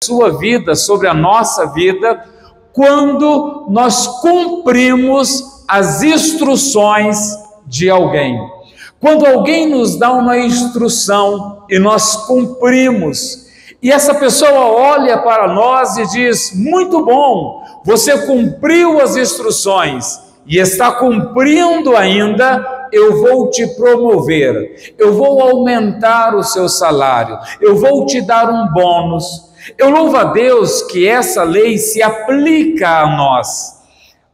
sua vida, sobre a nossa vida, quando nós cumprimos as instruções de alguém. Quando alguém nos dá uma instrução e nós cumprimos, e essa pessoa olha para nós e diz: muito bom, você cumpriu as instruções e está cumprindo ainda, eu vou te promover, eu vou aumentar o seu salário, eu vou te dar um bônus. Eu louvo a Deus que essa lei se aplica a nós.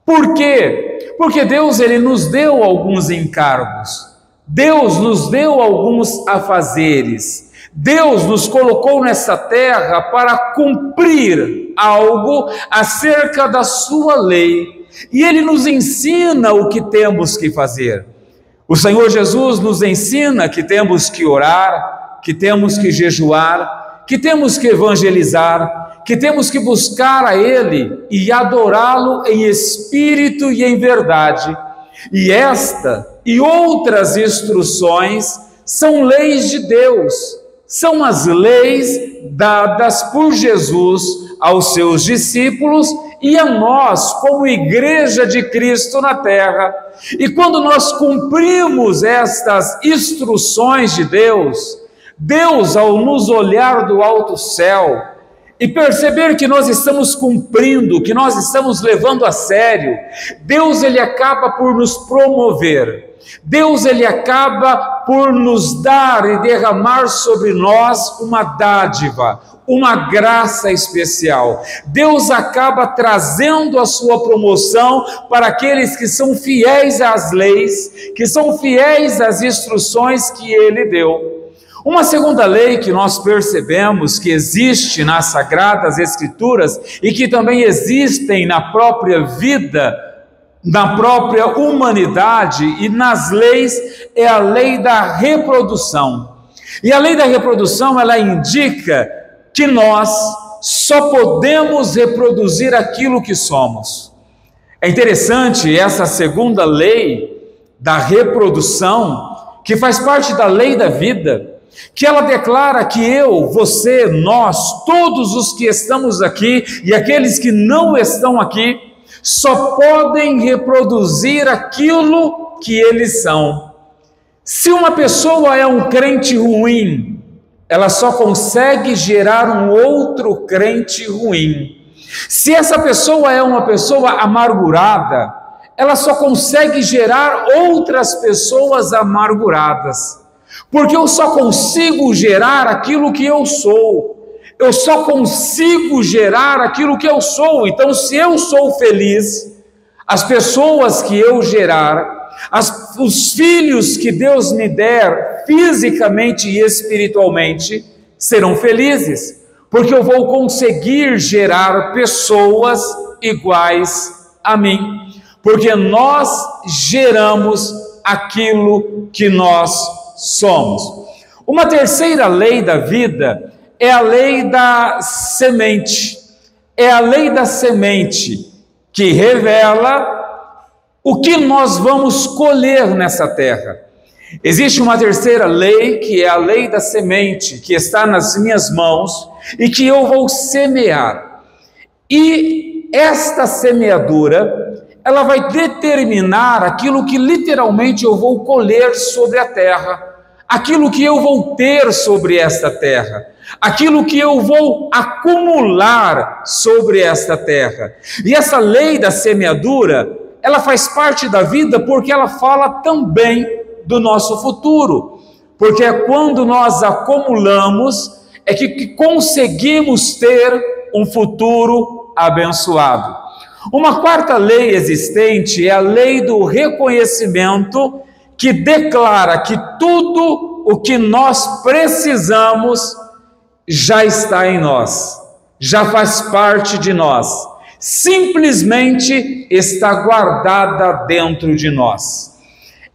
Por quê? Porque Deus ele nos deu alguns encargos, Deus nos deu alguns afazeres, Deus nos colocou nessa terra para cumprir algo acerca da sua lei, e Ele nos ensina o que temos que fazer. O Senhor Jesus nos ensina que temos que orar, que temos que jejuar, que temos que evangelizar, que temos que buscar a Ele e adorá-lo em espírito e em verdade. E esta e outras instruções são leis de Deus, são as leis dadas por Jesus aos seus discípulos e a nós como igreja de Cristo na terra. E quando nós cumprimos estas instruções de Deus, Deus, ao nos olhar do alto céu e perceber que nós estamos cumprindo, que nós estamos levando a sério, Deus ele acaba por nos promover, Deus ele acaba por nos dar e derramar sobre nós uma dádiva, uma graça especial. Deus acaba trazendo a sua promoção para aqueles que são fiéis às leis, que são fiéis às instruções que Ele deu. Uma segunda lei que nós percebemos que existe nas Sagradas Escrituras e que também existem na própria vida, na própria humanidade e nas leis, é a lei da reprodução. E a lei da reprodução, ela indica que nós só podemos reproduzir aquilo que somos. É interessante essa segunda lei da reprodução, que faz parte da lei da vida, que ela declara que eu, você, nós, todos os que estamos aqui e aqueles que não estão aqui, só podem reproduzir aquilo que eles são. Se uma pessoa é um crente ruim, ela só consegue gerar um outro crente ruim. Se essa pessoa é uma pessoa amargurada, ela só consegue gerar outras pessoas amarguradas. Porque eu só consigo gerar aquilo que eu sou, eu só consigo gerar aquilo que eu sou. Então, se eu sou feliz, as pessoas que eu gerar, os filhos que Deus me der, fisicamente e espiritualmente, serão felizes, porque eu vou conseguir gerar pessoas iguais a mim, porque nós geramos aquilo que nós somos. Uma terceira lei da vida é a lei da semente. É a lei da semente que revela o que nós vamos colher nessa terra. Existe uma terceira lei que é a lei da semente, que está nas minhas mãos e que eu vou semear. E esta semeadura, ela vai determinar aquilo que literalmente eu vou colher sobre a terra, aquilo que eu vou ter sobre esta terra, aquilo que eu vou acumular sobre esta terra. E essa lei da semeadura, ela faz parte da vida porque ela fala também do nosso futuro, porque é quando nós acumulamos é que conseguimos ter um futuro abençoado. Uma quarta lei existente é a lei do reconhecimento, que declara que tudo o que nós precisamos já está em nós, já faz parte de nós, simplesmente está guardada dentro de nós.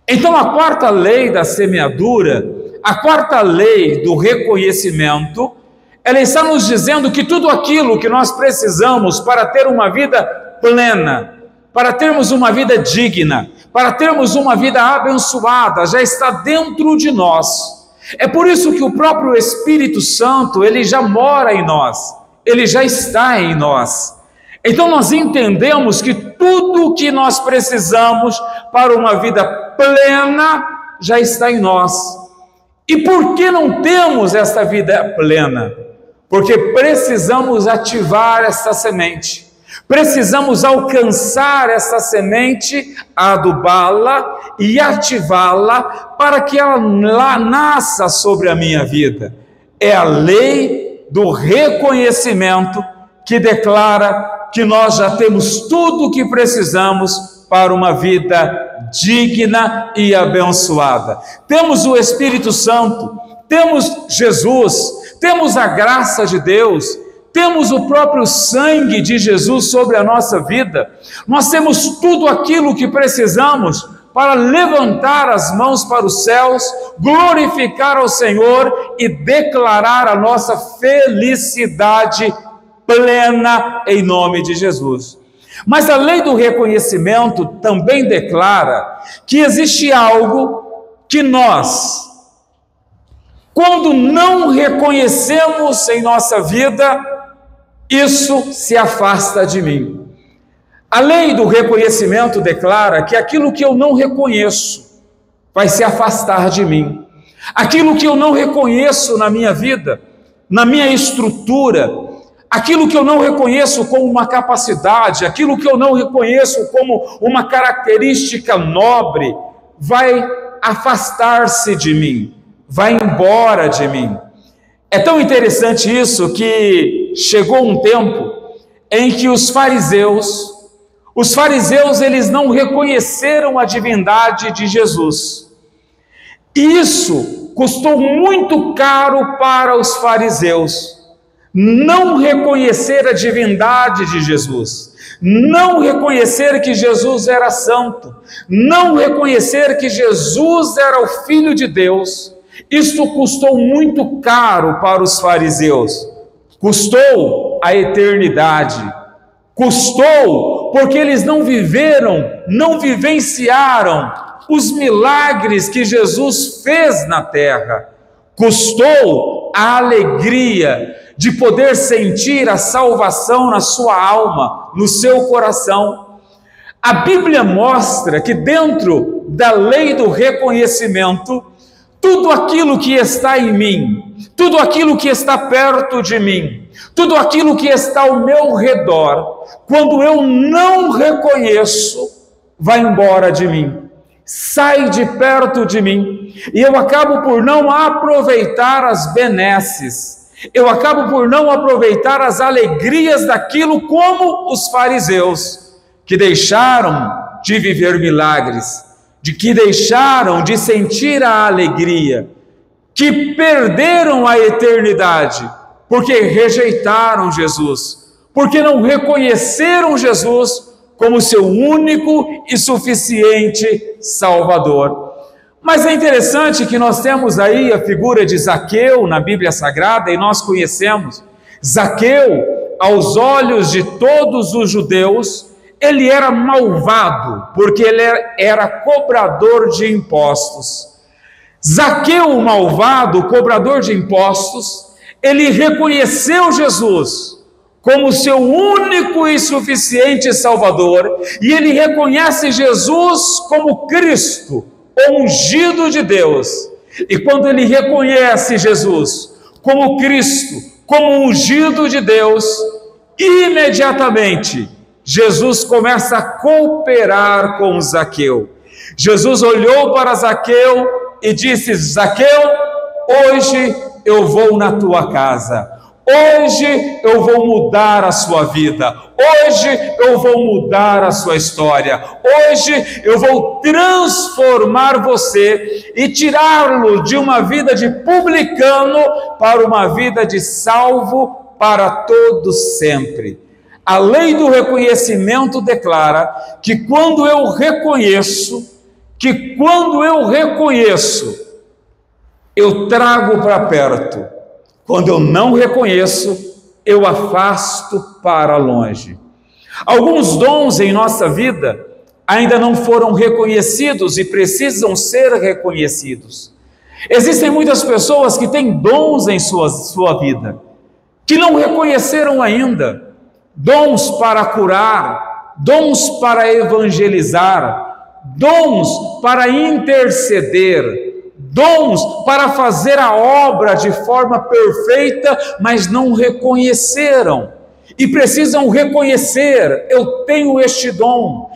Então a quarta lei da semeadura, a quarta lei do reconhecimento, ela está nos dizendo que tudo aquilo que nós precisamos para ter uma vida plena, para termos uma vida digna, para termos uma vida abençoada, já está dentro de nós. É por isso que o próprio Espírito Santo, ele já mora em nós, ele já está em nós. Então nós entendemos que tudo o que nós precisamos para uma vida plena já está em nós. E por que não temos esta vida plena? Porque precisamos ativar essa semente. Precisamos alcançar essa semente, adubá-la e ativá-la para que ela nasça sobre a minha vida. É a lei do reconhecimento que declara que nós já temos tudo o que precisamos para uma vida digna e abençoada. Temos o Espírito Santo, temos Jesus, temos a graça de Deus, temos o próprio sangue de Jesus sobre a nossa vida. Nós temos tudo aquilo que precisamos para levantar as mãos para os céus, glorificar ao Senhor e declarar a nossa felicidade plena em nome de Jesus. Mas a lei do reconhecimento também declara que existe algo que nós, quando não reconhecemos em nossa vida, isso se afasta de mim. A lei do reconhecimento declara que aquilo que eu não reconheço vai se afastar de mim. Aquilo que eu não reconheço na minha vida, na minha estrutura, aquilo que eu não reconheço como uma capacidade, aquilo que eu não reconheço como uma característica nobre, vai afastar-se de mim, vai embora de mim. É tão interessante isso que chegou um tempo em que os fariseus eles não reconheceram a divindade de Jesus. E isso custou muito caro para os fariseus. Não reconhecer a divindade de Jesus, não reconhecer que Jesus era santo, não reconhecer que Jesus era o Filho de Deus, isto custou muito caro para os fariseus, custou a eternidade, custou porque eles não viveram, não vivenciaram os milagres que Jesus fez na terra, custou a alegria de poder sentir a salvação na sua alma, no seu coração. A Bíblia mostra que dentro da lei do reconhecimento, tudo aquilo que está em mim, tudo aquilo que está perto de mim, tudo aquilo que está ao meu redor, quando eu não reconheço, vai embora de mim, sai de perto de mim, e eu acabo por não aproveitar as benesses, eu acabo por não aproveitar as alegrias daquilo, como os fariseus, que deixaram de viver milagres, de que deixaram de sentir a alegria, que perderam a eternidade, porque rejeitaram Jesus, porque não reconheceram Jesus como seu único e suficiente Salvador. Mas é interessante que nós temos aí a figura de Zaqueu na Bíblia Sagrada, e nós conhecemos Zaqueu, aos olhos de todos os judeus, ele era malvado, porque ele era cobrador de impostos. Zaqueu, o malvado, cobrador de impostos, ele reconheceu Jesus como seu único e suficiente Salvador, e ele reconhece Jesus como Cristo, o ungido de Deus. E quando ele reconhece Jesus como Cristo, como ungido de Deus, imediatamente Jesus começa a cooperar com Zaqueu. Jesus olhou para Zaqueu e disse: Zaqueu, hoje eu vou na tua casa, hoje eu vou mudar a sua vida, hoje eu vou mudar a sua história, hoje eu vou transformar você e tirá-lo de uma vida de publicano para uma vida de salvo para todo sempre. A lei do reconhecimento declara que quando eu reconheço, eu trago para perto. Quando eu não reconheço, eu afasto para longe. Alguns dons em nossa vida ainda não foram reconhecidos e precisam ser reconhecidos. Existem muitas pessoas que têm dons em sua vida, que não reconheceram ainda dons para curar, dons para evangelizar, dons para interceder, dons para fazer a obra de forma perfeita, mas não reconheceram. E precisam reconhecer: eu tenho este dom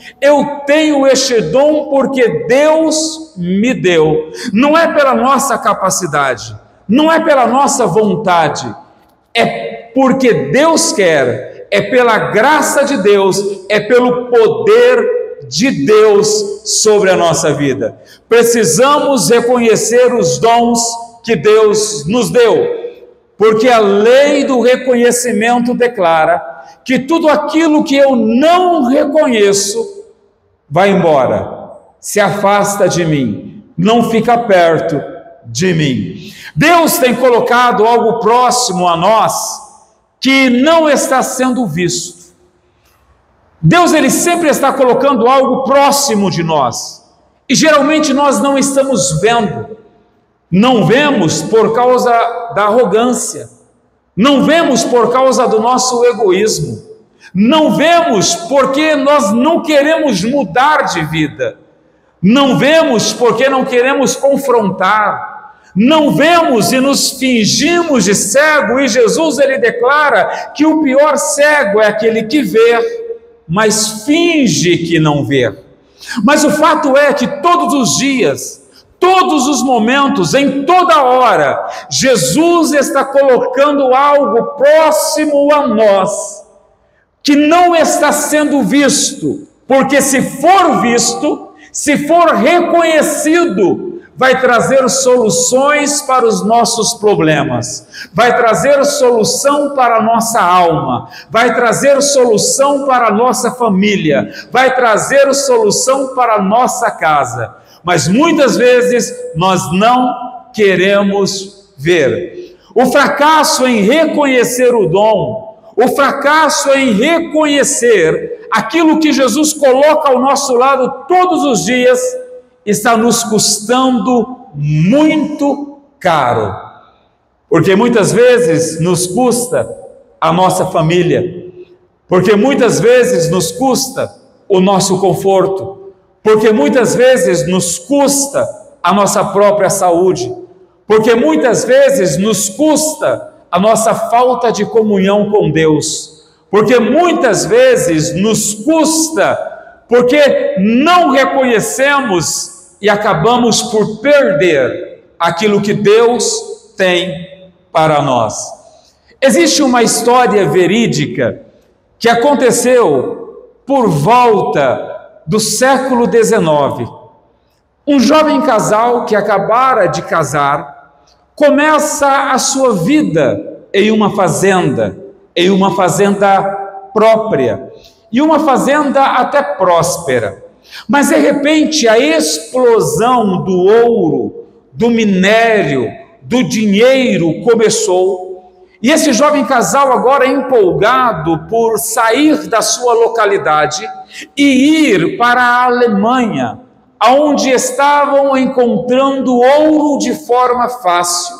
porque Deus me deu. Não é pela nossa capacidade, não é pela nossa vontade, é porque Deus quer, é pela graça de Deus, é pelo poder de Deus sobre a nossa vida. Precisamos reconhecer os dons que Deus nos deu. Porque a lei do reconhecimento declara que tudo aquilo que eu não reconheço vai embora, se afasta de mim, não fica perto de mim. Deus tem colocado algo próximo a nós que não está sendo visto. Deus, ele sempre está colocando algo próximo de nós e geralmente nós não estamos vendo. Não vemos por causa da arrogância, não vemos por causa do nosso egoísmo, não vemos porque nós não queremos mudar de vida, não vemos porque não queremos confrontar, não vemos e nos fingimos de cego, e Jesus, ele declara que o pior cego é aquele que vê, mas finge que não vê. Mas o fato é que todos os dias, todos os momentos, em toda hora, Jesus está colocando algo próximo a nós, que não está sendo visto, porque se for visto, se for reconhecido, vai trazer soluções para os nossos problemas, vai trazer solução para a nossa alma, vai trazer solução para a nossa família, vai trazer solução para a nossa casa. Mas muitas vezes nós não queremos ver. O fracasso em reconhecer o dom, o fracasso em reconhecer aquilo que Jesus coloca ao nosso lado todos os dias, está nos custando muito caro. Porque muitas vezes nos custa a nossa família, porque muitas vezes nos custa o nosso conforto, porque muitas vezes nos custa a nossa própria saúde, porque muitas vezes nos custa a nossa falta de comunhão com Deus, porque muitas vezes nos custa porque não reconhecemos e acabamos por perder aquilo que Deus tem para nós. Existe uma história verídica que aconteceu por volta do século XIX. Um jovem casal que acabara de casar começa a sua vida em uma fazenda própria, e uma fazenda até próspera. Mas de repente a explosão do ouro, do minério, do dinheiro começou. E esse jovem casal, agora empolgado por sair da sua localidade e ir para a Alemanha, onde estavam encontrando ouro de forma fácil,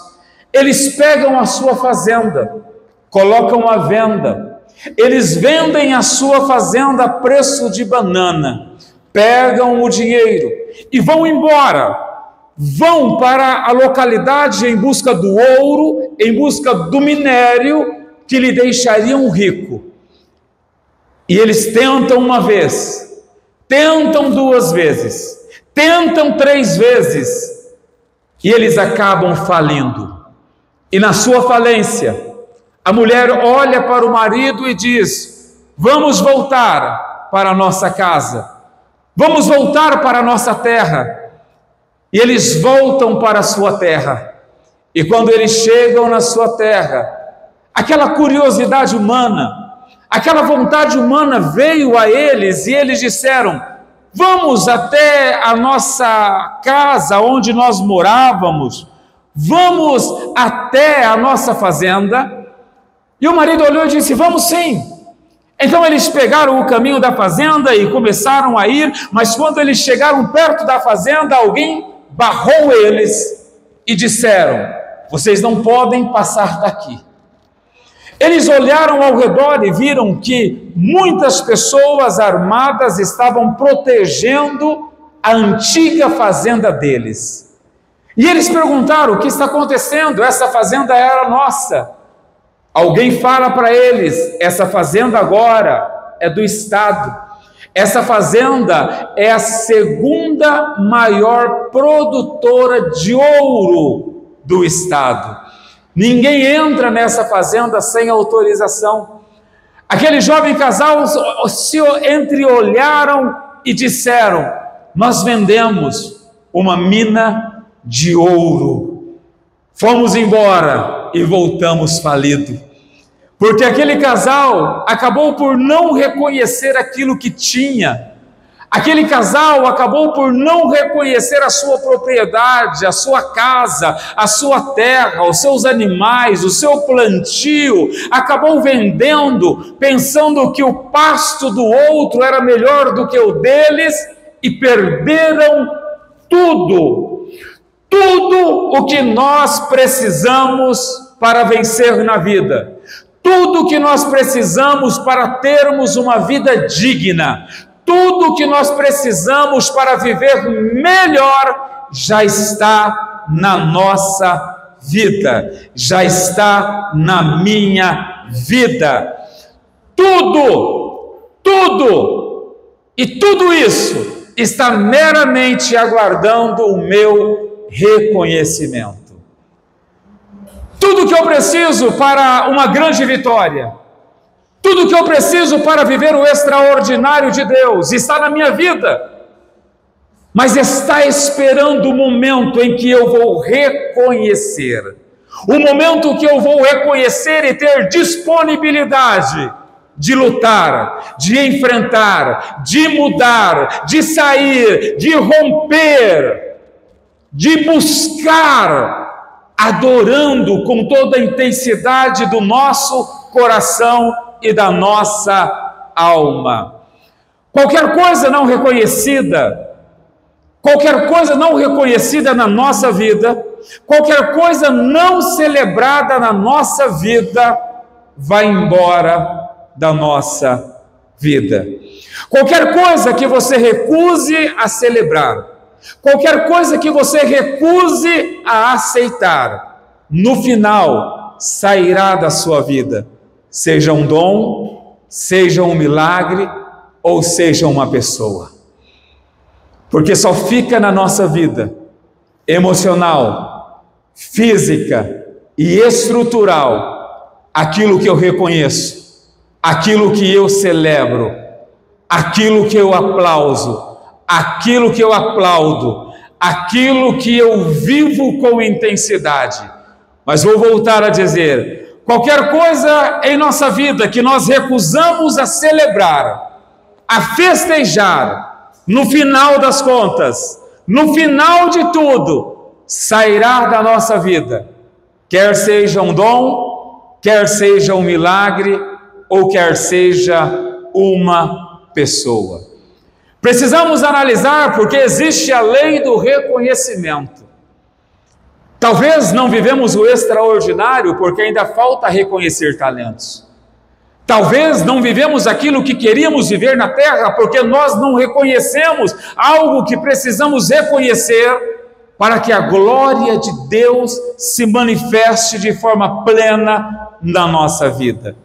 eles pegam a sua fazenda, colocam à venda, eles vendem a sua fazenda a preço de banana, pegam o dinheiro e vão embora. Vão para a localidade em busca do ouro, em busca do minério que lhe deixariam rico. E eles tentam uma vez, tentam duas vezes, tentam três vezes, e eles acabam falindo. E na sua falência, a mulher olha para o marido e diz: vamos voltar para a nossa casa, vamos voltar para a nossa terra. E eles voltam para a sua terra, e quando eles chegam na sua terra, aquela curiosidade humana, aquela vontade humana veio a eles, e eles disseram: vamos até a nossa casa onde nós morávamos, vamos até a nossa fazenda. E o marido olhou e disse: vamos sim. Então eles pegaram o caminho da fazenda e começaram a ir, mas quando eles chegaram perto da fazenda, alguém barrou eles e disseram: vocês não podem passar daqui. Eles olharam ao redor e viram que muitas pessoas armadas estavam protegendo a antiga fazenda deles. E eles perguntaram: o que está acontecendo? Essa fazenda era nossa. Alguém fala para eles: essa fazenda agora é do Estado. Essa fazenda é a segunda maior produtora de ouro do Estado. Ninguém entra nessa fazenda sem autorização. Aquele jovem casal se entreolharam e disseram: nós vendemos uma mina de ouro. Fomos embora e voltamos falido. Porque aquele casal acabou por não reconhecer aquilo que tinha. Aquele casal acabou por não reconhecer a sua propriedade, a sua casa, a sua terra, os seus animais, o seu plantio. Acabou vendendo, pensando que o pasto do outro era melhor do que o deles, e perderam tudo. Tudo o que nós precisamos para vencer na vida. Tudo o que nós precisamos para termos uma vida digna. Tudo o que nós precisamos para viver melhor já está na nossa vida, já está na minha vida. Tudo, e tudo isso está meramente aguardando o meu reconhecimento. Tudo que eu preciso para uma grande vitória, tudo que eu preciso para viver o extraordinário de Deus está na minha vida, mas está esperando o momento em que eu vou reconhecer, o momento que eu vou reconhecer e ter disponibilidade de lutar, de enfrentar, de mudar, de sair, de romper, de buscar, adorando com toda a intensidade do nosso coração e da nossa alma. Qualquer coisa não reconhecida na nossa vida, qualquer coisa não celebrada na nossa vida, vai embora da nossa vida. Qualquer coisa que você recuse a celebrar, qualquer coisa que você recuse a aceitar, no final sairá da sua vida. Seja um dom, seja um milagre, ou seja uma pessoa. Porque só fica na nossa vida emocional, física e estrutural aquilo que eu reconheço, aquilo que eu celebro, aquilo que eu aplauso, aquilo que eu aplaudo, aquilo que eu vivo com intensidade. Mas vou voltar a dizer: qualquer coisa em nossa vida que nós recusamos a celebrar, a festejar, no final das contas, no final de tudo, sairá da nossa vida, quer seja um dom, quer seja um milagre, ou quer seja uma pessoa. Precisamos analisar, porque existe a lei do reconhecimento. Talvez não vivemos o extraordinário porque ainda falta reconhecer talentos. Talvez não vivemos aquilo que queríamos viver na terra porque nós não reconhecemos algo que precisamos reconhecer para que a glória de Deus se manifeste de forma plena na nossa vida.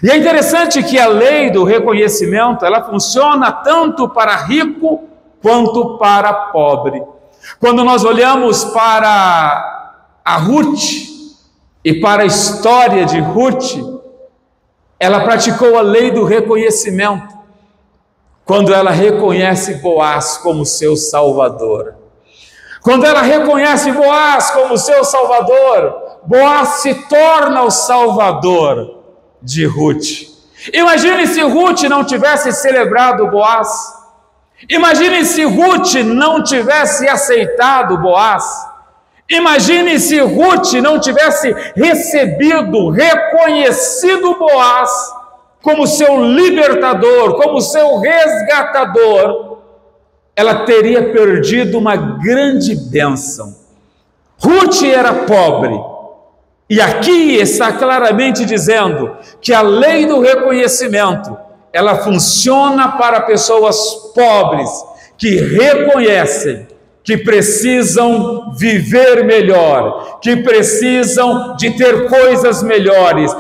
E é interessante que a lei do reconhecimento, ela funciona tanto para rico quanto para pobre. Quando nós olhamos para a Ruth e para a história de Ruth, ela praticou a lei do reconhecimento quando ela reconhece Boaz como seu salvador. Quando ela reconhece Boaz como seu salvador, Boaz se torna o salvador de Ruth. Imagine se Ruth não tivesse celebrado Boaz. Imagine se Ruth não tivesse aceitado Boaz. Imagine se Ruth não tivesse recebido, reconhecido Boaz como seu libertador, como seu resgatador. Ela teria perdido uma grande bênção. Ruth era pobre E aqui está claramente dizendo que a lei do reconhecimento, ela funciona para pessoas pobres que reconhecem que precisam viver melhor, que precisam de ter coisas melhores,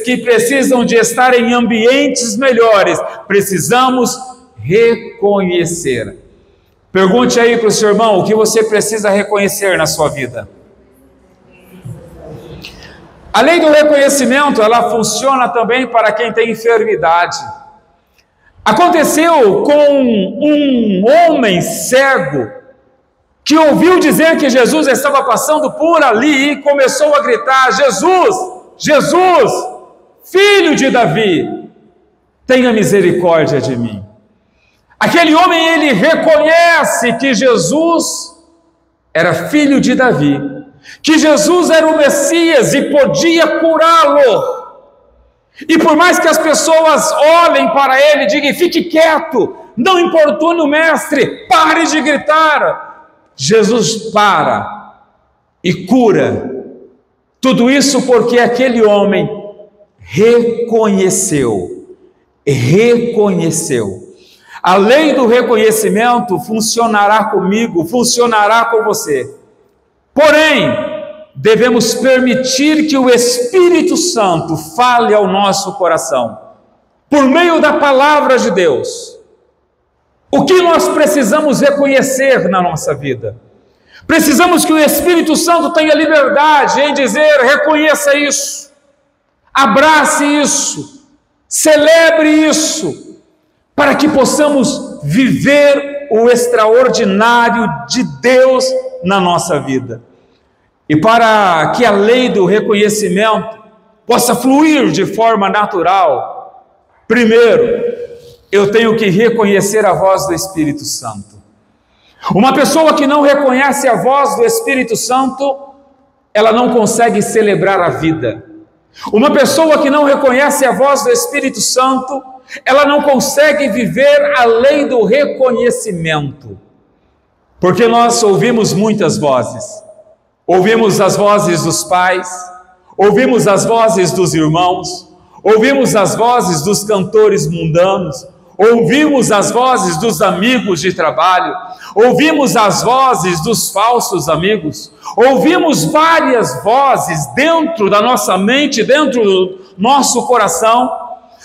que precisam de estar em ambientes melhores. Precisamos reconhecer. Pergunte aí para o seu irmão o que você precisa reconhecer na sua vida. A lei do reconhecimento, ela funciona também para quem tem enfermidade. Aconteceu com um homem cego que ouviu dizer que Jesus estava passando por ali e começou a gritar: Jesus, Jesus, filho de Davi, tenha misericórdia de mim. Aquele homem, ele reconhece que Jesus era filho de Davi, que Jesus era o Messias e podia curá-lo. E por mais que as pessoas olhem para ele e digam: fique quieto, não importune o mestre, pare de gritar, Jesus para e cura. Tudo isso porque aquele homem reconheceu. A lei do reconhecimento funcionará comigo, funcionará com você. Porém, devemos permitir que o Espírito Santo fale ao nosso coração, por meio da palavra de Deus. O que nós precisamos reconhecer na nossa vida? Precisamos que o Espírito Santo tenha liberdade em dizer: reconheça isso, abrace isso, celebre isso, para que possamos viver o extraordinário de Deus na nossa vida. E para que a lei do reconhecimento possa fluir de forma natural, primeiro, eu tenho que reconhecer a voz do Espírito Santo. Uma pessoa que não reconhece a voz do Espírito Santo, ela não consegue celebrar a vida. Uma pessoa que não reconhece a voz do Espírito Santo, ela não consegue viver a lei do reconhecimento. Porque nós ouvimos muitas vozes. Ouvimos as vozes dos pais, ouvimos as vozes dos irmãos, ouvimos as vozes dos cantores mundanos, ouvimos as vozes dos amigos de trabalho, ouvimos as vozes dos falsos amigos, ouvimos várias vozes dentro da nossa mente, dentro do nosso coração,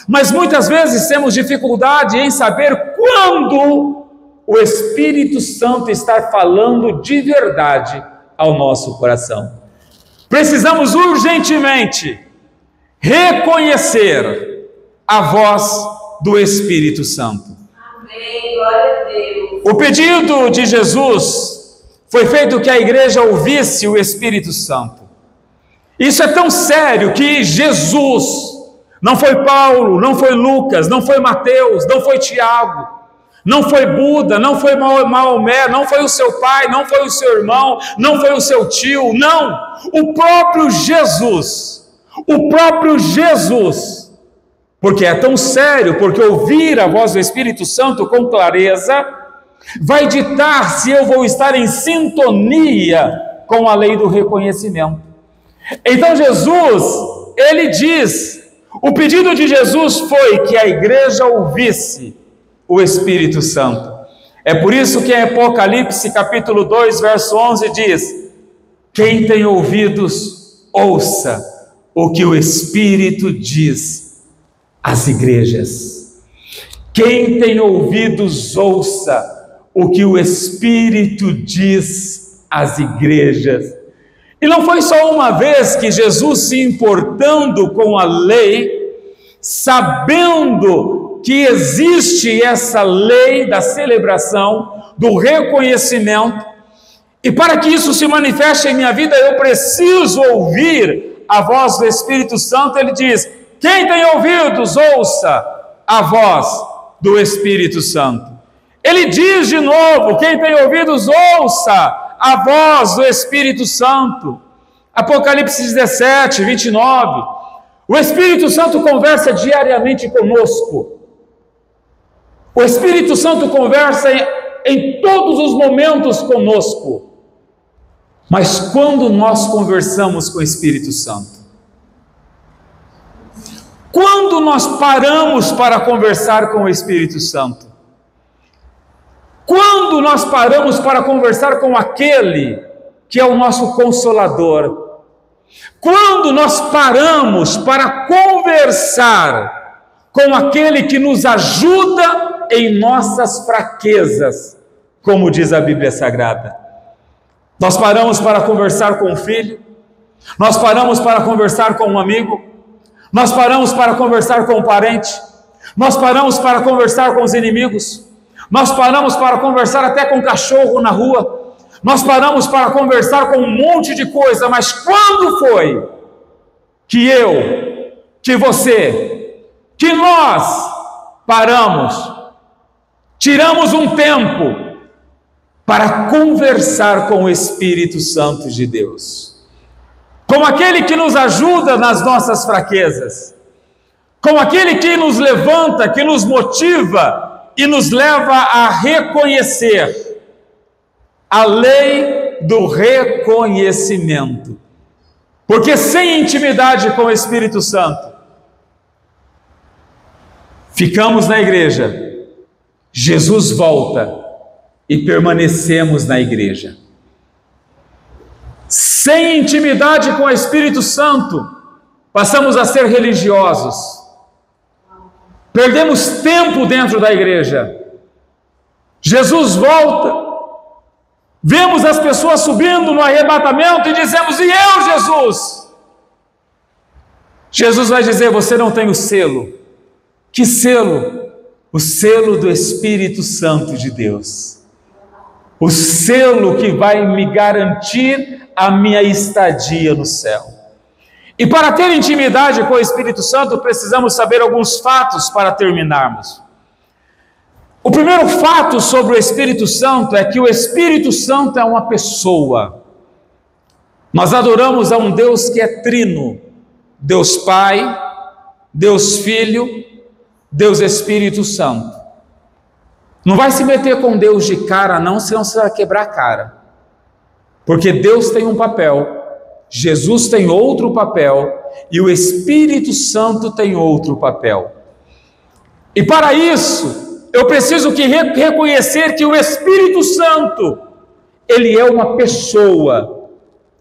mas muitas vezes temos dificuldade em saber quando o Espírito Santo está falando de verdade ao nosso coração. Precisamos urgentemente reconhecer a voz do Espírito Santo. Amém, glória a Deus. O pedido de Jesus foi feito que a igreja ouvisse o Espírito Santo. Isso é tão sério que Jesus, não foi Paulo, não foi Lucas, não foi Mateus, não foi Tiago, não foi Buda, não foi Maomé, não foi o seu pai, não foi o seu irmão, não foi o seu tio, não, o próprio Jesus, porque é tão sério, porque ouvir a voz do Espírito Santo com clareza vai ditar se eu vou estar em sintonia com a lei do reconhecimento. Então Jesus, ele diz, o pedido de Jesus foi que a igreja ouvisse o Espírito Santo. É por isso que em Apocalipse capítulo 2, verso 11 diz: quem tem ouvidos, ouça o que o Espírito diz às igrejas. Quem tem ouvidos, ouça o que o Espírito diz às igrejas. E não foi só uma vez que Jesus, se importando com a lei, sabendo que existe essa lei da celebração, do reconhecimento, e para que isso se manifeste em minha vida, eu preciso ouvir a voz do Espírito Santo. Ele diz: quem tem ouvidos, ouça a voz do Espírito Santo. Ele diz de novo: quem tem ouvidos, ouça a voz do Espírito Santo. Apocalipse 17, 29. O Espírito Santo conversa diariamente conosco. O Espírito Santo conversa em todos os momentos conosco. Mas quando nós conversamos com o Espírito Santo? Quando nós paramos para conversar com o Espírito Santo? Quando nós paramos para conversar com aquele que é o nosso Consolador? Quando nós paramos para conversar com aquele que nos ajuda em nossas fraquezas, como diz a Bíblia Sagrada? Nós paramos para conversar com o filho, nós paramos para conversar com um amigo, nós paramos para conversar com o parente, nós paramos para conversar com os inimigos, nós paramos para conversar até com o cachorro na rua, nós paramos para conversar com um monte de coisa, mas quando foi que eu, que você, que nós paramos, tiramos um tempo para conversar com o Espírito Santo de Deus, com aquele que nos ajuda nas nossas fraquezas, com aquele que nos levanta, que nos motiva e nos leva a reconhecer a lei do reconhecimento? Porque sem intimidade com o Espírito Santo, ficamos na igreja, Jesus volta e permanecemos na igreja. Sem intimidade com o Espírito Santo, passamos a ser religiosos, perdemos tempo dentro da igreja. Jesus volta, vemos as pessoas subindo no arrebatamento e dizemos: e eu, Jesus? Jesus vai dizer: você não tem o selo. Que selo? O selo do Espírito Santo de Deus. O selo que vai me garantir a minha estadia no céu. E para ter intimidade com o Espírito Santo, precisamos saber alguns fatos para terminarmos. O primeiro fato sobre o Espírito Santo é que o Espírito Santo é uma pessoa. Nós adoramos a um Deus que é trino: Deus Pai, Deus Filho, Deus Espírito Santo. Não vai se meter com Deus de cara não, senão você vai quebrar a cara. Porque Deus tem um papel, Jesus tem outro papel e o Espírito Santo tem outro papel. E para isso, eu preciso reconhecer que o Espírito Santo, ele é uma pessoa.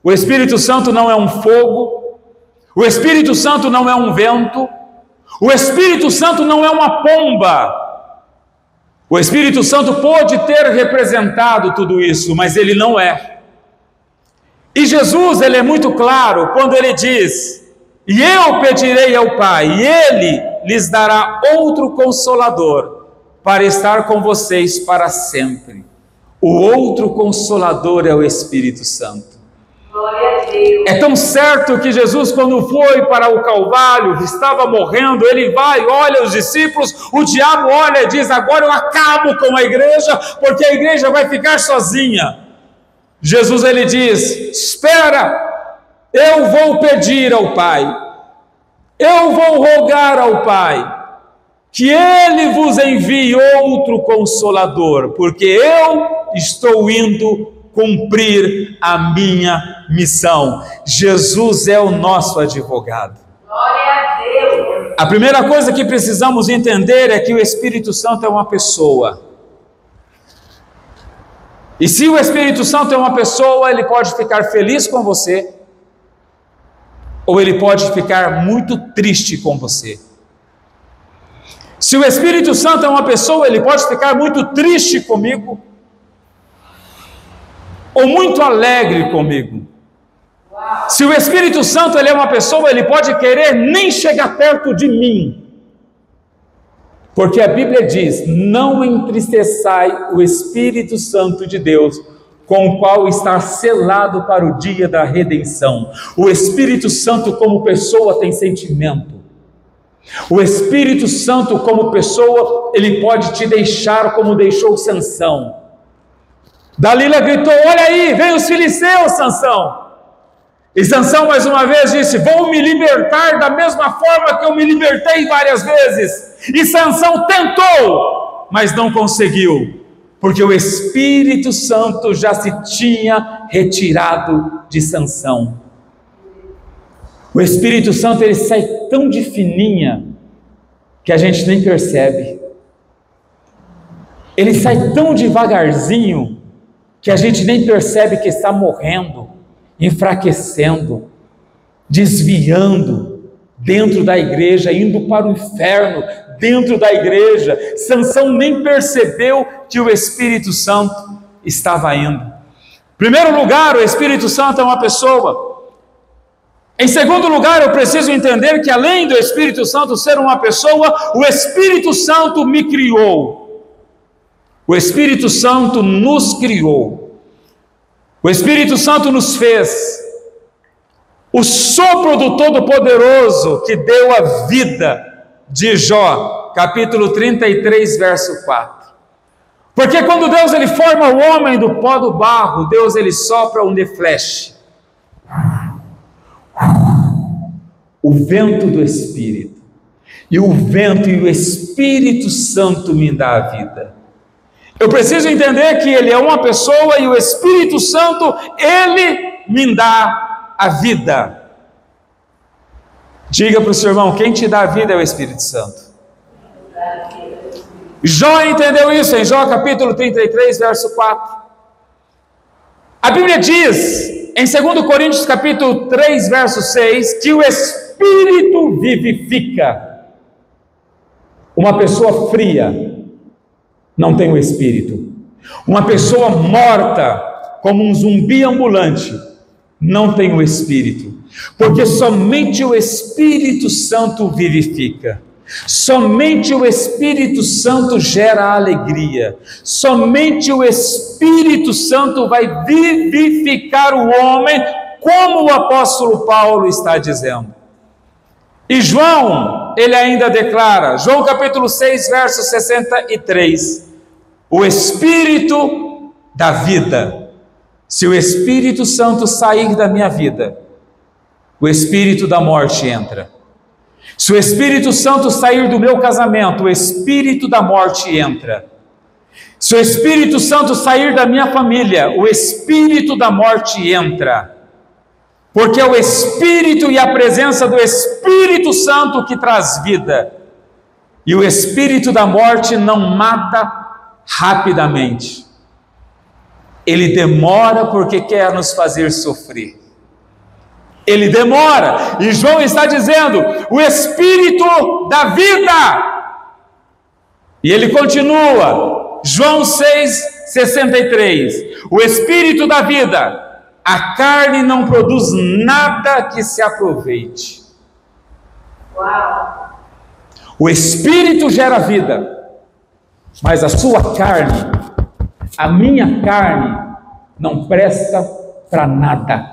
O Espírito Santo não é um fogo, o Espírito Santo não é um vento, o Espírito Santo não é uma pomba. O Espírito Santo pode ter representado tudo isso, mas ele não é. E Jesus, ele é muito claro quando ele diz: e eu pedirei ao Pai, e ele lhes dará outro Consolador, para estar com vocês para sempre. O outro Consolador é o Espírito Santo. É tão certo que Jesus, quando foi para o Calvário, estava morrendo, ele vai, olha os discípulos, o diabo olha e diz: agora eu acabo com a igreja, porque a igreja vai ficar sozinha. Jesus, ele diz: espera, eu vou pedir ao Pai, eu vou rogar ao Pai, que Ele vos envie outro Consolador, porque eu estou indo cumprir a minha missão. Jesus é o nosso advogado. Glória a Deus. A primeira coisa que precisamos entender é que o Espírito Santo é uma pessoa. E se o Espírito Santo é uma pessoa, ele pode ficar feliz com você, ou ele pode ficar muito triste com você. Se o Espírito Santo é uma pessoa, ele pode ficar muito triste comigo, ou muito alegre comigo. Se o Espírito Santo ele é uma pessoa, ele pode querer nem chegar perto de mim, porque a Bíblia diz: não entristeçai o Espírito Santo de Deus, com o qual está selado para o dia da redenção. O Espírito Santo como pessoa tem sentimento. O Espírito Santo como pessoa, ele pode te deixar como deixou Sansão. Dalila gritou: olha aí, vem os filisteus, Sansão. E Sansão mais uma vez disse: vou me libertar da mesma forma que eu me libertei várias vezes. E Sansão tentou, mas não conseguiu, porque o Espírito Santo já se tinha retirado de Sansão. O Espírito Santo, ele sai tão de fininha que a gente nem percebe. Ele sai tão devagarzinho que a gente nem percebe que está morrendo, enfraquecendo, desviando dentro da igreja, indo para o inferno dentro da igreja. Sansão nem percebeu que o Espírito Santo estava indo. Em primeiro lugar, o Espírito Santo é uma pessoa. Em segundo lugar, eu preciso entender que além do Espírito Santo ser uma pessoa, o Espírito Santo me criou. O Espírito Santo nos criou. O Espírito Santo nos fez. O sopro do Todo-Poderoso que deu a vida de Jó, capítulo 33, verso 4. Porque quando Deus ele forma o homem do pó do barro, Deus ele sopra o neflesh, o vento do Espírito. E o vento e o Espírito Santo me dá a vida. Eu preciso entender que ele é uma pessoa e o Espírito Santo, ele me dá a vida. Diga para o seu irmão, quem te dá a vida é o Espírito Santo. Jó entendeu isso em Jó capítulo 33, verso 4. A Bíblia diz, em 2 Coríntios capítulo 3, verso 6, que o Espírito vivifica. Uma pessoa fria não tem o Espírito. Uma pessoa morta, como um zumbi ambulante, não tem o Espírito. Porque somente o Espírito Santo vivifica. Somente o Espírito Santo gera alegria. Somente o Espírito Santo vai vivificar o homem, como o apóstolo Paulo está dizendo. E João, ele ainda declara, João capítulo 6, verso 63, o Espírito da vida. Se o Espírito Santo sair da minha vida, o Espírito da morte entra. Se o Espírito Santo sair do meu casamento, o Espírito da morte entra. Se o Espírito Santo sair da minha família, o Espírito da morte entra. Porque é o Espírito e a presença do Espírito Santo que traz vida. E o Espírito da morte não mata rapidamente. Ele demora porque quer nos fazer sofrer. Ele demora, e João está dizendo, o Espírito da vida. E ele continua, João 6,63, o Espírito da vida, a carne não produz nada que se aproveite. Uau. O Espírito gera vida, mas a sua carne, a minha carne, não presta para nada.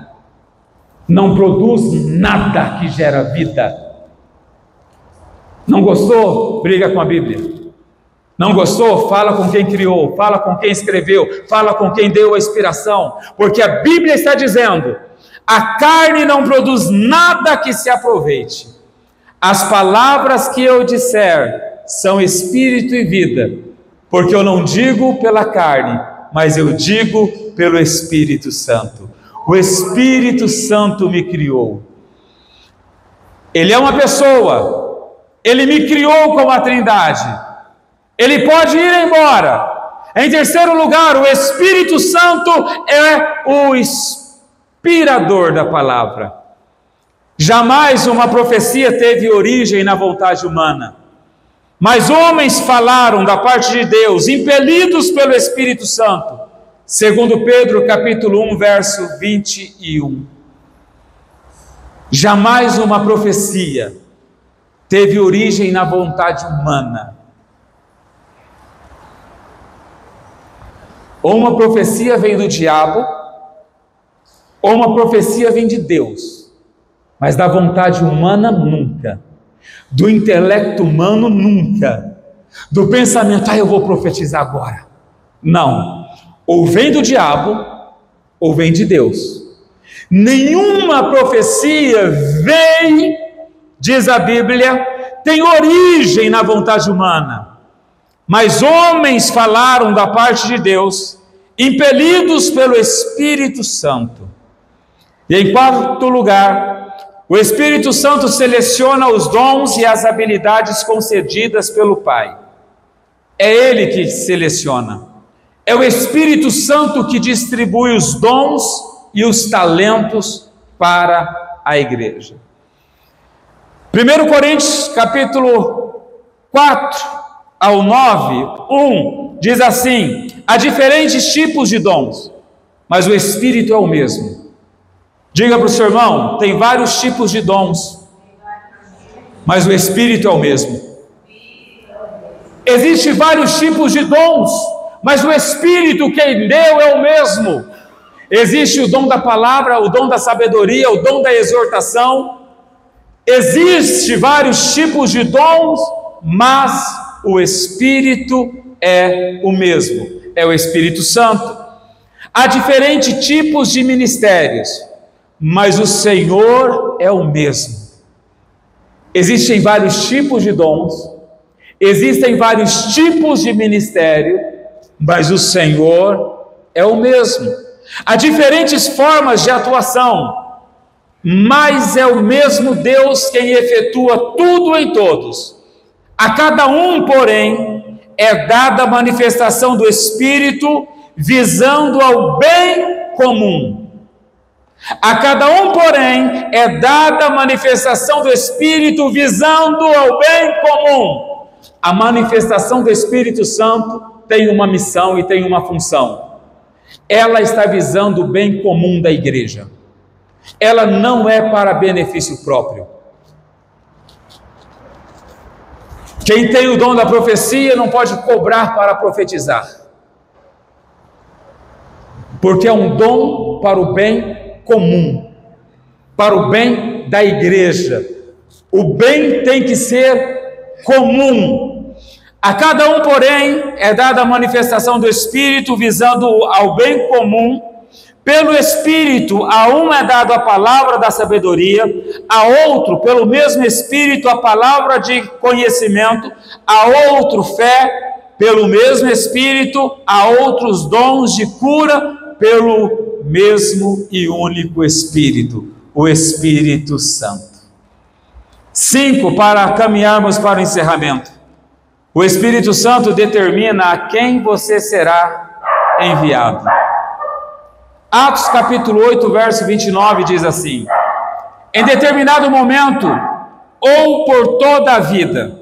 Não produz nada que gera vida. Não gostou? Briga com a Bíblia. Não gostou? Fala com quem criou, fala com quem escreveu, fala com quem deu a inspiração, porque a Bíblia está dizendo, a carne não produz nada que se aproveite. As palavras que eu disser são espírito e vida, porque eu não digo pela carne, mas eu digo pelo Espírito Santo. O Espírito Santo me criou. Ele é uma pessoa. Ele me criou como a Trindade. Ele pode ir embora. Em terceiro lugar, o Espírito Santo é o inspirador da palavra. Jamais uma profecia teve origem na vontade humana. Mas homens falaram da parte de Deus, impelidos pelo Espírito Santo. Segundo Pedro, capítulo 1, verso 21. Jamais uma profecia teve origem na vontade humana. Ou uma profecia vem do diabo, ou uma profecia vem de Deus. Mas da vontade humana, nunca. Do intelecto humano, nunca. Do pensamento, eu vou profetizar agora. Não. Ou vem do diabo, ou vem de Deus. Nenhuma profecia vem, diz a Bíblia, tem origem na vontade humana. Mas homens falaram da parte de Deus, impelidos pelo Espírito Santo. E em quarto lugar, o Espírito Santo seleciona os dons e as habilidades concedidas pelo Pai. É Ele que seleciona. É o Espírito Santo que distribui os dons e os talentos para a igreja. 1 Coríntios capítulo 4 ao 9, 1, diz assim: há diferentes tipos de dons, mas o Espírito é o mesmo. Diga para o seu irmão, tem vários tipos de dons, mas o Espírito é o mesmo. Existem vários tipos de dons, mas o Espírito quem deu é o mesmo. Existe o dom da palavra, o dom da sabedoria, o dom da exortação. Existem vários tipos de dons, mas o Espírito é o mesmo, é o Espírito Santo. Há diferentes tipos de ministérios, mas o Senhor é o mesmo. Existem vários tipos de dons, existem vários tipos de ministério, mas o Senhor é o mesmo. Há diferentes formas de atuação, mas é o mesmo Deus quem efetua tudo em todos. A cada um, porém, é dada a manifestação do Espírito, visando ao bem comum. A cada um, porém, é dada a manifestação do Espírito, visando ao bem comum. A manifestação do Espírito Santo tem uma missão e tem uma função. Ela está visando o bem comum da igreja. Ela não é para benefício próprio. Quem tem o dom da profecia não pode cobrar para profetizar, porque é um dom para o bem comum, para o bem da igreja. O bem tem que ser comum. A cada um, porém, é dada a manifestação do Espírito, visando ao bem comum. Pelo Espírito, a um é dado a palavra da sabedoria, a outro, pelo mesmo Espírito, a palavra de conhecimento, a outro fé, pelo mesmo Espírito, a outros dons de cura, pelo mesmo e único Espírito, o Espírito Santo. 5, para caminharmos para o encerramento. O Espírito Santo determina a quem você será enviado. Atos capítulo 8, verso 29 diz assim: em determinado momento, ou por toda a vida,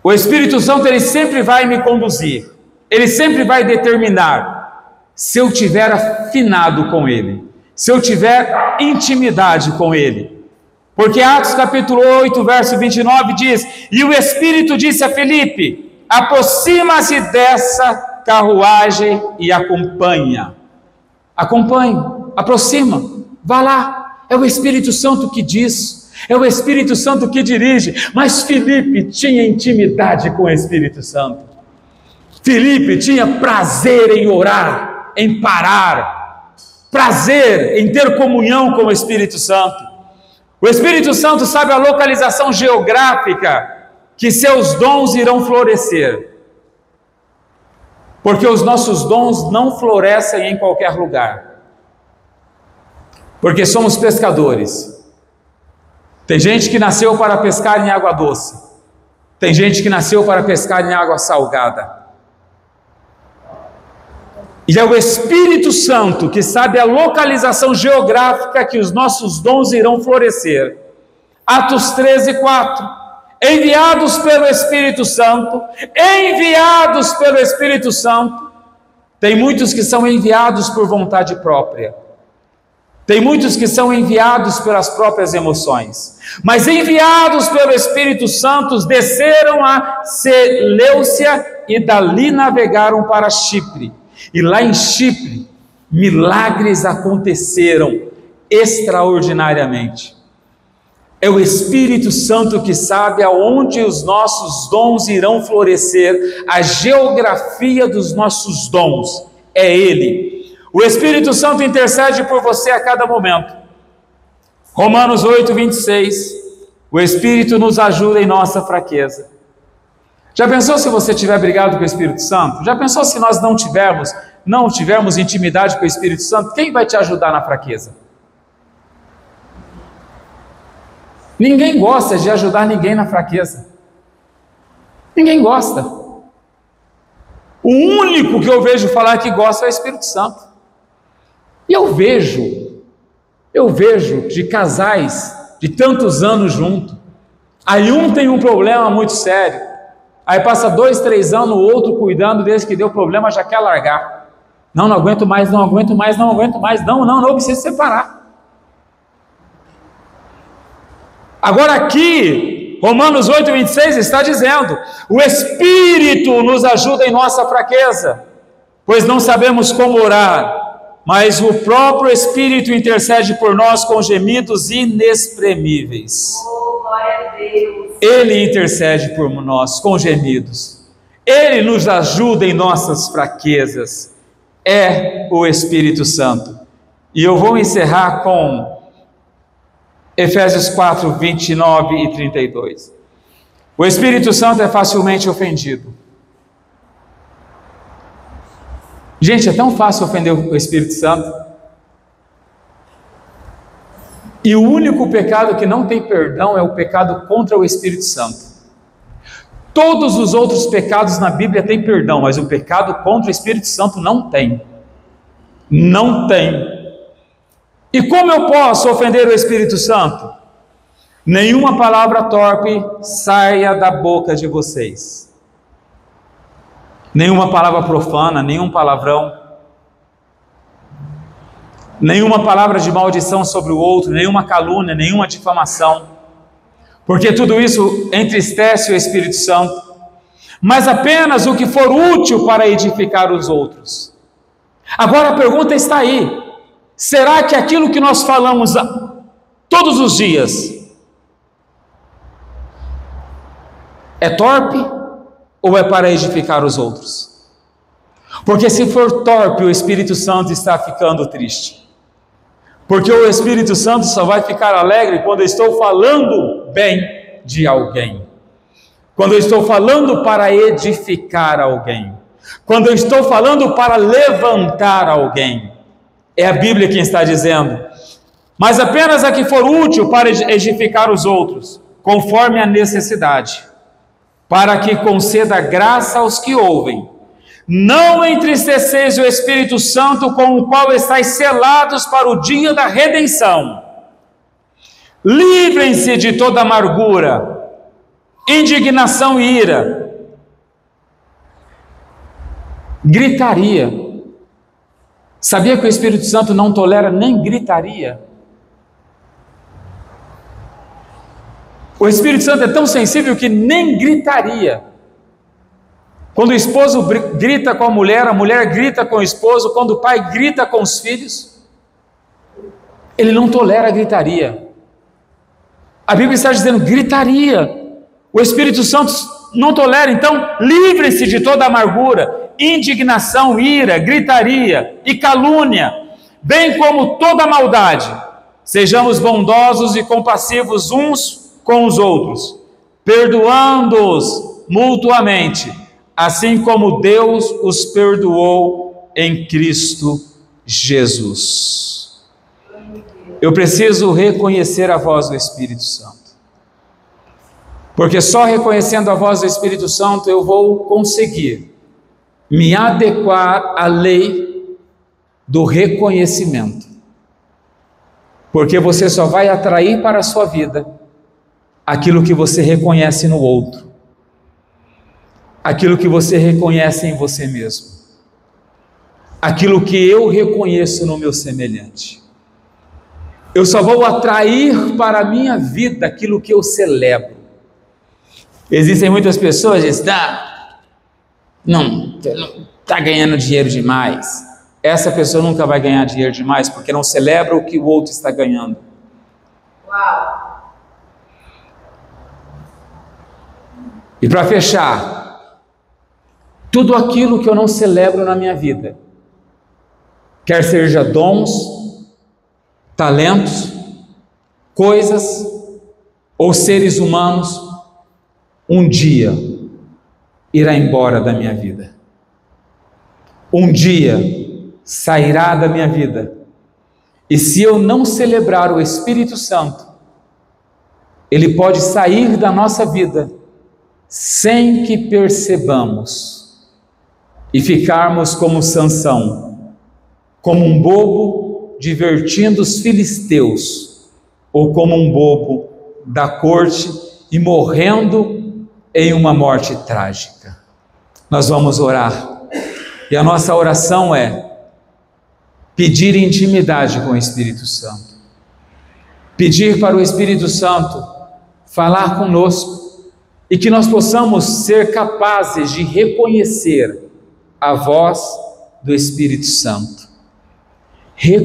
o Espírito Santo ele sempre vai me conduzir, ele sempre vai determinar, se eu tiver afinado com ele, se eu tiver intimidade com ele. Porque Atos capítulo 8, verso 29 diz: e o Espírito disse a Filipe: aproxima-se dessa carruagem e acompanha. Acompanhe, aproxima, vá lá. É o Espírito Santo que diz, é o Espírito Santo que dirige. Mas Filipe tinha intimidade com o Espírito Santo. Filipe tinha prazer em orar, em parar, prazer em ter comunhão com o Espírito Santo. O Espírito Santo sabe a localização geográfica que seus dons irão florescer. Porque os nossos dons não florescem em qualquer lugar. Porque somos pescadores. Tem gente que nasceu para pescar em água doce. Tem gente que nasceu para pescar em água salgada. E é o Espírito Santo que sabe a localização geográfica que os nossos dons irão florescer. Atos 13, 4. Enviados pelo Espírito Santo, enviados pelo Espírito Santo. Tem muitos que são enviados por vontade própria. Tem muitos que são enviados pelas próprias emoções. Mas enviados pelo Espírito Santo, desceram a Seleucia e dali navegaram para Chipre. E lá em Chipre, milagres aconteceram extraordinariamente. É o Espírito Santo que sabe aonde os nossos dons irão florescer, a geografia dos nossos dons, é Ele. O Espírito Santo intercede por você a cada momento. Romanos 8, 26, o Espírito nos ajuda em nossa fraqueza. Já pensou se você tiver brigado com o Espírito Santo? Já pensou se nós não tivermos não tivermos intimidade com o Espírito Santo, quem vai te ajudar na fraqueza? Ninguém gosta de ajudar ninguém na fraqueza. Ninguém gosta. O único que eu vejo falar que gosta é o Espírito Santo. E eu vejo de casais de tantos anos juntos. Aí um tem um problema muito sério. Aí passa 2, 3 anos, o outro cuidando, desde que deu problema já quer largar. Não aguento mais, não preciso separar. Agora aqui, Romanos 8:26 está dizendo: o Espírito nos ajuda em nossa fraqueza, pois não sabemos como orar, mas o próprio Espírito intercede por nós com gemidos inexprimíveis. Oh, glória a Deus. Ele intercede por nós com gemidos. Ele nos ajuda em nossas fraquezas. É o Espírito Santo. E eu vou encerrar com Efésios 4, 29 e 32. O Espírito Santo é facilmente ofendido. Gente, é tão fácil ofender o Espírito Santo. E o único pecado que não tem perdão é o pecado contra o Espírito Santo. Todos os outros pecados na Bíblia têm perdão, mas o pecado contra o Espírito Santo não tem. Não tem. E como eu posso ofender o Espírito Santo? Nenhuma palavra torpe saia da boca de vocês. Nenhuma palavra profana, nenhum palavrão. Nenhuma palavra de maldição sobre o outro, nenhuma calúnia, nenhuma difamação. Porque tudo isso entristece o Espírito Santo. Mas apenas o que for útil para edificar os outros. Agora a pergunta está aí. Será que aquilo que nós falamos todos os dias é torpe ou é para edificar os outros? Porque se for torpe, o Espírito Santo está ficando triste. Porque o Espírito Santo só vai ficar alegre quando eu estou falando bem de alguém. Quando eu estou falando para edificar alguém. Quando eu estou falando para levantar alguém. É a Bíblia quem está dizendo. Mas apenas a que for útil para edificar os outros, conforme a necessidade, para que conceda graça aos que ouvem. Não entristeceis o Espírito Santo, com o qual estáis selados para o dia da redenção. Livrem-se de toda amargura, indignação e ira, gritaria. Sabia que o Espírito Santo não tolera nem gritaria? O Espírito Santo é tão sensível que nem gritaria. Quando o esposo grita com a mulher grita com o esposo, quando o pai grita com os filhos, ele não tolera a gritaria. A Bíblia está dizendo gritaria. O Espírito Santo não tolera, então livre-se de toda amargura, indignação, ira, gritaria e calúnia, bem como toda maldade. Sejamos bondosos e compassivos uns com os outros, perdoando-os mutuamente, assim como Deus os perdoou em Cristo Jesus. Eu preciso reconhecer a voz do Espírito Santo, porque só reconhecendo a voz do Espírito Santo eu vou conseguir me adequar à lei do reconhecimento, porque você só vai atrair para a sua vida aquilo que você reconhece no outro, aquilo que você reconhece em você mesmo, aquilo que eu reconheço no meu semelhante. Eu só vou atrair para a minha vida aquilo que eu celebro. Existem muitas pessoas que dizem, não está ganhando dinheiro demais. Essa pessoa nunca vai ganhar dinheiro demais, porque não celebra o que o outro está ganhando. Uau! E para fechar, tudo aquilo que eu não celebro na minha vida, quer seja dons, talentos, coisas ou seres humanos, um dia irá embora da minha vida. um dia sairá da minha vida. E se eu não celebrar o Espírito Santo, ele pode sair da nossa vida sem que percebamos e ficarmos como Sansão, como um bobo divertindo os filisteus, ou como um bobo da corte e morrendo em uma morte trágica. Nós vamos orar, e a nossa oração é pedir intimidade com o Espírito Santo, pedir para o Espírito Santo falar conosco, e que nós possamos ser capazes de reconhecer a voz do Espírito Santo.